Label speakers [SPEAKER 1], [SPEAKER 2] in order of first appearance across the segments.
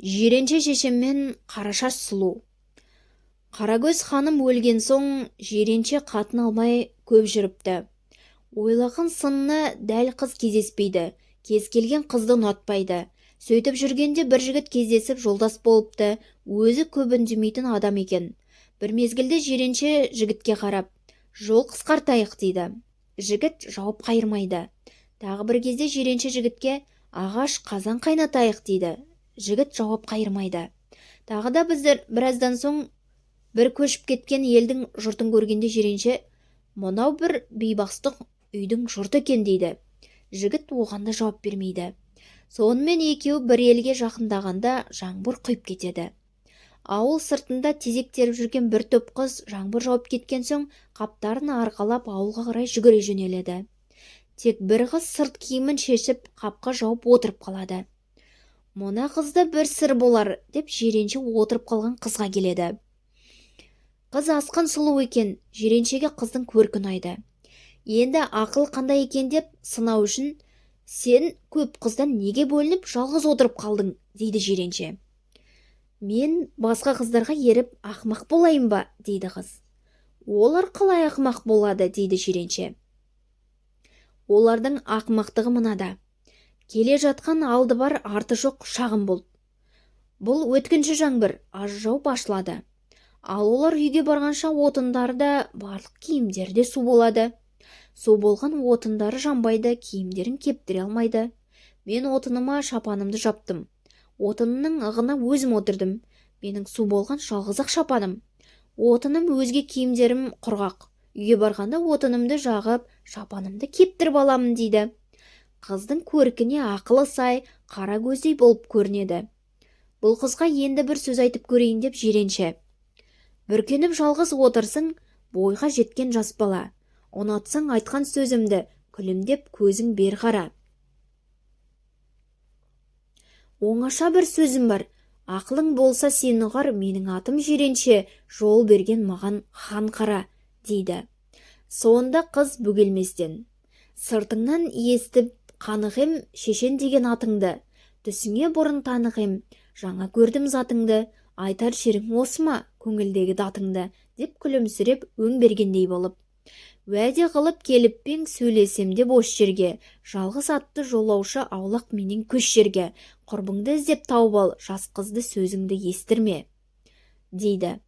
[SPEAKER 1] Жиренше шешем мен Қарашаш сұлу. Қарагөз ханым өлген соң жиренше қатын алмай көп жүріпті. Ойлаған сынына дәл қыз кездеспейді. Кез келген қызды ұнатпайды. Сөйтіп жүргенде бір жігіт кездесіп жолдас болыпты. Өзі көп үндемейтін адам екен. Бір мезгілде жиренше жігітке қарап, жол қысқартайық дейді. Жігіт жауап қайырмайды. Тағы бір кезде жиренше жігітке ағаш қазан қайнатайық дейді. Жігіт жауап қайырмайды. Тағы да біраздан соң бір көшіп кеткен елдің жұртын көргенде жиренше мынау бір бейбастық үйдің жұрты екен дейді. Жігіт оған да жауап бермейді. Сонымен екеуі бір елге жақындағанда жаңбыр құйып кетеді. Ауыл сыртында тезек теріп жүрген бір топ қыз жаңбыр жауып кеткен соң қаптарын арқалап ауылға қарай жүгіре жөнеледі. Тек бір қыз сырт киімін шешіп қапқа жауып отырып қалады. Мына қызда бір сыр болар деп жиренше отырып қалған қызға келеді. Қыз асқан сұлу екен, жиреншеге қыздың көркі ұнайды. Енді ақыл қандай екен деп сынау үшін, сен көп қыздан неге бөлініп жалғыз отырып қалдың, дейді жиренше. Мен басқа қыздарға еріп ақымақ болайын ба, дейді қыз. Олар қалай ақымақ болады, дейді жиренше. Олардың ақымақтығы мынада. Келе жатқан алды бар, арты жоқ шағын бұлт. Бұл өткінші жаңбыр, аз жауып ашылады. Ал олар үйге барғанша отындары да, барлық киімдері де су болады. Су болған отындары жанбайды, киімдерін кептіре алмайды. Мен отыныма шапанымды жаптым. Отынның ығына өзім отырдым. Менің су болған жалғыз-ақ шапаным. Отыным өзге киімдерім құрғақ. Үйге барғанда отынымды жағып, шапанымды кептіріп аламын дейді. Қыздың көркіне ақылы сай, қара көздей болып көрінеді. Бұл қызға енді бір сөз айтып көрейін деп жиренше. Бүркеніп жалғыз отырсың, бойға жеткен жас бала. Ұнатсаң айтқан сөзімді, күлімдеп көзің бер қара. Оңаша бір сөзім бар. Ақылың болса сен ұғар, менің атым жиренше, жол берген маған хан қара, дейді. Сонда қыз бөгелместен. Сыртыңнан естіп қанығым шешен деген атыңды, түсіңе бұрын танығым, жаңа көрдім затыңды, айтар жерің осы ма, көңілдегі датыңды, деп күлімсіреп өң бергендей болып. Уәде қылып келіп пең сөйлесем де бос жерге, жалғыз атты жолаушы аулақ менен көш жерге, құрбыңды іздеп тауып ал, жас қызды сөзіңді естірме, дейді.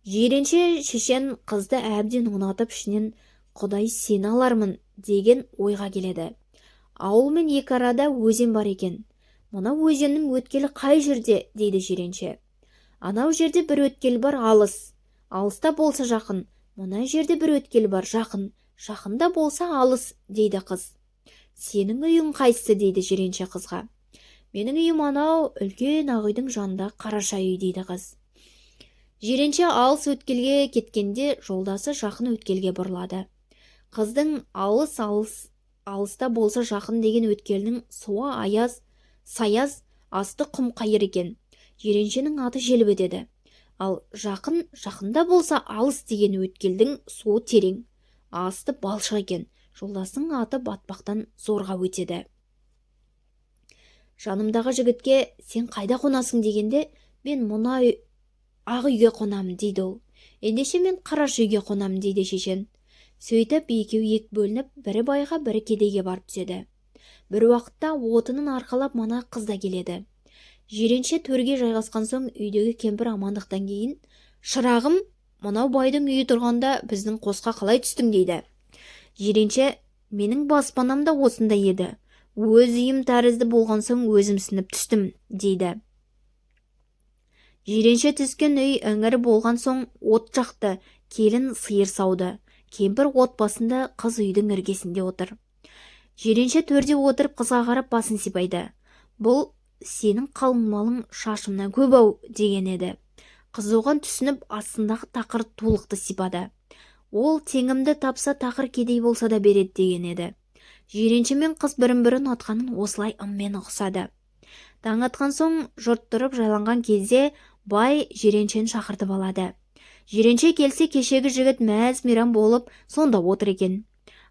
[SPEAKER 1] Жиренше шешен қызды әбден ұнатып ішінен Құдай сені алармын деген ойға келеді. Ауыл мен екі арада өзен бар екен. Мына өзеннің өткелі қай жерде, дейді жиренше. Анау жерде бір өткел бар, алыс. Алыста болса жақын. Мына жерде бір өткел бар, жақын. Жақында болса алыс, дейді қыз. Сенің үйің қайсы, дейді жиренше қызға. Менің үйім анау үлкен ақ үйдің жанында Қараша үй, дейді қыз. Жиренше алыс өткелге кеткенде жолдасы жақын өткелге бұрылады. Қыздың алыста болса жақын деген өткелінің суы саяз, асты құм қайыр екен. Жиреншенің аты желіп өтеді. Ал жақында болса алыс деген өткелдің суы терең, асты балшық екен. Жолдасының аты батпақтан зорға өтеді. Жанымдағы жігітке сен қайда қонасың дегенде, мен мұна ақ үйге қонамын, дейді ол. Ендеше мен Қараш үйге қонамын, дейді шешен. Сөйтіп екеуі екі бөлініп, бірі байға, бірі кедейге барып түседі. Бір уақытта отынын арқалап мана қыз да келеді. Жиренше төрге жайғасқан соң үйдегі кемпір амандықтан кейін, шырағым, мынау байдың үйі тұрғанда біздің қосқа қалай түстің, дейді. Жиренше, менің баспанам да осында еді. Өз үйім тәрізді болған соң өзім сініп түстім, дейді. Жиренше түскен үй іңір болған соң от жақты, келін сиыр сауды. Кемпір от басында, қыз үйдің іргесінде отыр. Жиренше төрде отырып қызға қарап басын сипайды. Бұл сенің қалың малың шашымнан көп ау, деген еді. Қыз оған түсініп астындағы тақыр тулықты сипады. Ол теңімді тапса тақыр кедей болса да береді, деген еді. Жиренше мен қыз бірін-бірін атқанын осылай ыммен ұқсады. Таң атқан соң жұрт тұрып жайланған кезде бай жиреншені шақыртып алады. Жиренше келсе кешегі жігіт мәз мейрам болып сонда отыр екен.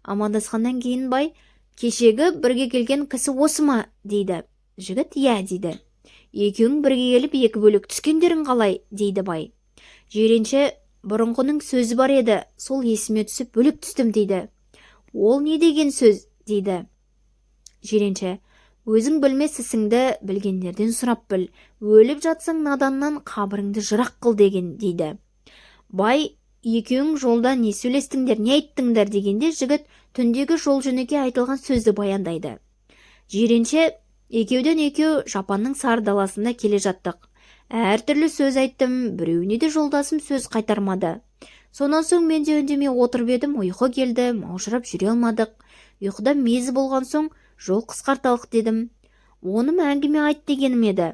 [SPEAKER 1] Амандасқаннан кейін бай, кешегі бірге келген кісі осы ма, дейді. Жігіт иә дейді. екеуің бірге келіп екі бөлек түскендерің қалай, дейді бай. Жиренше, бұрынғының сөзі бар еді, сол есіме түсіп бөлек түстім, дейді. Ол не деген сөз, дейді. Жиренше, өзің білмес ісіңді білгендерден сұрап біл, өліп жатсаң наданнан қабіріңді жырақ қыл деген, дейді. Бай, екеуің жолда не сөйлестіңдер, не айттыңдар дегенде жігіт түндегі жол жөнекей айтылған сөзді баяндайды. Жиренше, екеуден екеу жапанның сары даласында келе жаттық. Әртүрлі сөз айттым, біреуіне де жолдасым сөз қайтармады. Сонан соң мен де үндемей отырып едім, ұйқы келді, маужырап жүре алмадық. Ұйқыда мезі болған соң жол қысқарталық дедім. Оным әңгіме айт дегенім еді.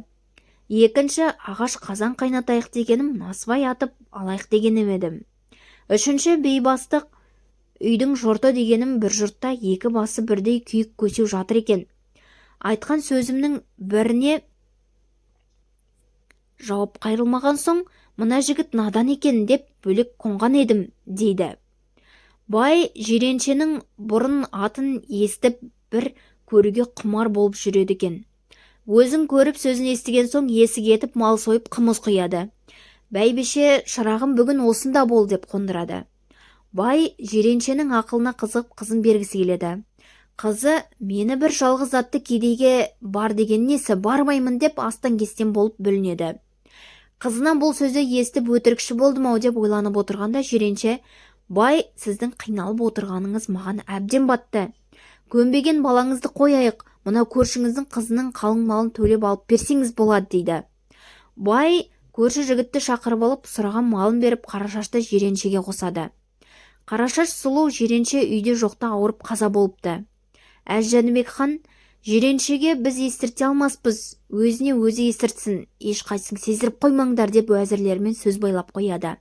[SPEAKER 1] Екінші, ағаш қазан қайнатайық дегенім, насыбай атып алайық дегенім едім. Үшінші, бейбастық үйдің жұрты дегенім, бір жұртта екі басы бірдей күйік көсеу жатыр екен. Айтқан сөзімнің біріне жауап қайрылмаған соң, мына жігіт надан екен деп бөлек қонған едім, дейді. Бай Жиреншенің бұрын атын естіп бір көруге құмар болып жүреді екен. Өзін көріп сөзін естіген соң есі кетіп мал сойып қымыз құяды. Бәйбіше, шырағым бүгін осында бол деп қондырады. Бай Жиреншенің ақылына қызып қызын бергісі келеді. Қызы, мені бір жалғыз атты кедейге бар деген несі, бармаймын деп астан-кестен болып бүлінеді. Қызынан бұл сөзді естіп өтірікші болдым ау деп ойланып отырғанда Жиренше, бай, сіздің қиналып отырғаныңыз маған әбден батты. Көнбеген балаңызды қояйық, мына көршіңіздің қызының қалың малын төлеп алып берсеңіз болады, дейді. Бай көрші жігітті шақырып алып сұраған малын беріп Қарашашты Жиреншеге қосады. Қарашаш сұлу Жиренше үйде жоқта ауырып қаза болыпты. Әз-Жәнібек хан, Жиреншеге біз естірте алмаспыз, өзіне өзі естіртсін, ешқайсың сездіріп қоймаңдар деп уәзірлермен сөз байлап қояды.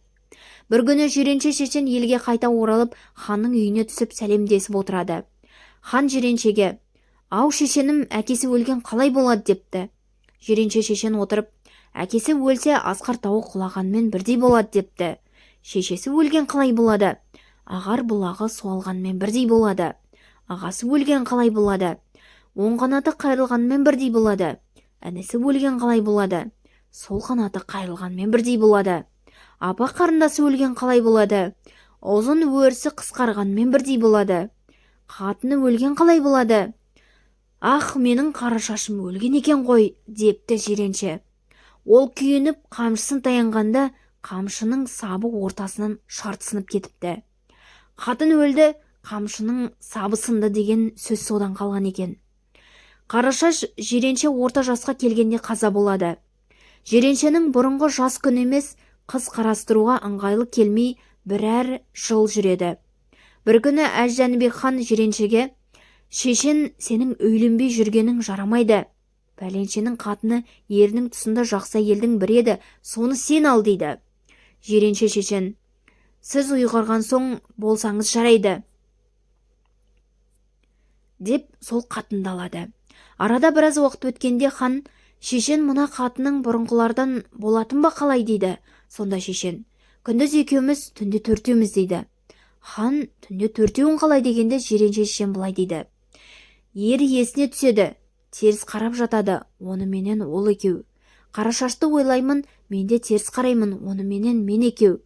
[SPEAKER 1] Бір күні Жиренше шешен елге қайта оралып, ханның үйіне түсіп сәлемдесіп отырады. Хан Жиреншеге, ау шешенім, әкесі өлген қалай болады депті. Жиренше шешен отырып, әкесі өлсе Асқар тауы құлағанмен бірдей болады депті. Шешесі өлген қалай болады? Ағар бұлағы суалғанмен бірдей болады. Ағасы өлген қалай болады? Оң қанаты қайрылғанмен бірдей болады. Інісі өлген қалай болады? Сол қанаты қайрылғанмен бірдей болады. Апа қарындасы өлген қалай болады? Ұзын өрісі қысқарғанмен бірдей болады. Қатыны өлген қалай болады? Ах, менің Қарашашым өлген екен ғой, депті Жиренше. Ол күйініп қамшысын таянғанда қамшының сабы ортасынан шартсынып кетіпті. Қатын өлді, қамшының сабы сынды деген сөз содан қалған екен. Қарашаш Жиренше орта жасқа келгенде қаза болады. Жиреншенің бұрынғы жас күн емес, қыз қарастыруға ыңғайлы келмей бірер жыл жүреді. Бір күні Әз-Жәнібек хан Жиреншеге, шешен, сенің үйленбей жүргенің жарамайды. Пәленшенің қатыны ерінің тұсында жақсы елдің бірі еді, соны сен ал, дейді. Жиренше шешен, сіз ұйғарған соң болсаңыз жарайды, деп сол қатынды алады. Арада біраз уақыт өткенде хан, шешен, мына қатының бұрынғылардан болатын ба қалай, дейді. Сонда шешен, күндіз екеуміз, түнде төртеуміз, дейді. Хан, түнде төртеуін қалай дегенде Жиренше шешен былай дейді. Ері есіне түседі, теріс қарап жатады, оныменен ол екеу. Қарашашты ойлаймын, менде теріс қараймын, оныменен мен екеу.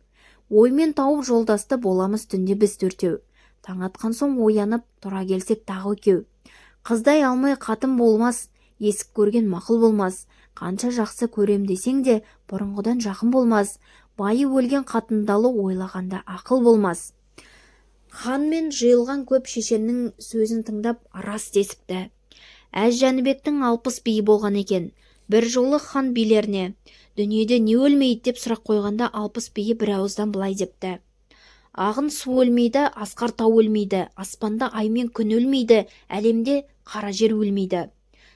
[SPEAKER 1] Оймен тауып жолдасты боламыз түнде біз төртеу. Таң атқан соң оянып тұра келсек тағы екеу. Қыздай алмай қатын болмас, есік көрген мақұл болмас. Қанша жақсы көрем десең де бұрынғыдан жақын болмас. Байы өлген қатындалы ойлағанда ақыл болмас. Хан мен жиылған көп шешеннің сөзін тыңдап рас десіпті. Әз-Жәнібектің 60 биі болған екен. Бір жолы хан билеріне, дүниеде не өлмейді деп сұрақ қойғанда 60 биі бір ауыздан былай депті. Ағын су өлмейді, Асқар тау өлмейді, аспанда ай мен күн өлмейді, әлемде қара жер өлмейді.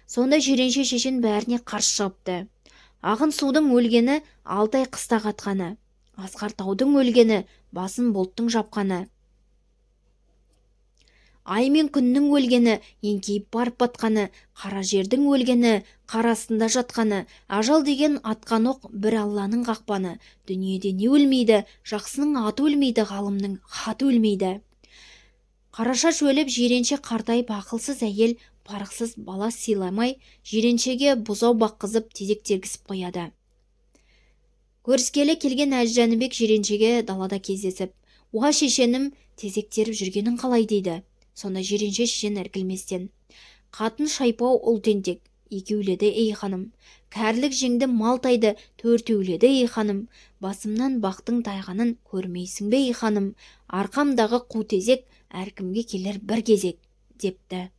[SPEAKER 1] Сонда Жиренше шешен бәріне қарсы шығыпты. Ағын судың өлгені 6 ай қыста қатқаны, Асқар таудың өлгені басын бұлттың жапқаны. Ай мен күннің өлгені еңкейіп барып батқаны, қара жердің өлгені қар астында жатқаны, ажал деген атқан оқ бір Алланың қақпаны. Дүниеде не өлмейді, жақсының аты өлмейді, ғалымның хаты өлмейді. Қарашаш өліп, Жиренше қартайып, ақылсыз әйел парықсыз бала сыйламай жиреншеге бұзау баққызып тезек тергізіп қояды. Көріскелі келген Әз Жәнібек жиреншеге далада кездесіп, «Уа шешенім, тезек теріп жүргенін қалай?» дейді. Сонда жиренше шешен іркілместен: «Қатын шайпау ұл тентек, екеуледі ей ханым. Кәрлік жеңді мал тайды, төртеуледі ей ханым. Басымнан бақтың тайғанын көрмейсің бе ей ханым. Арқамдағы қу тезек әркімге келер бір кезек», депті.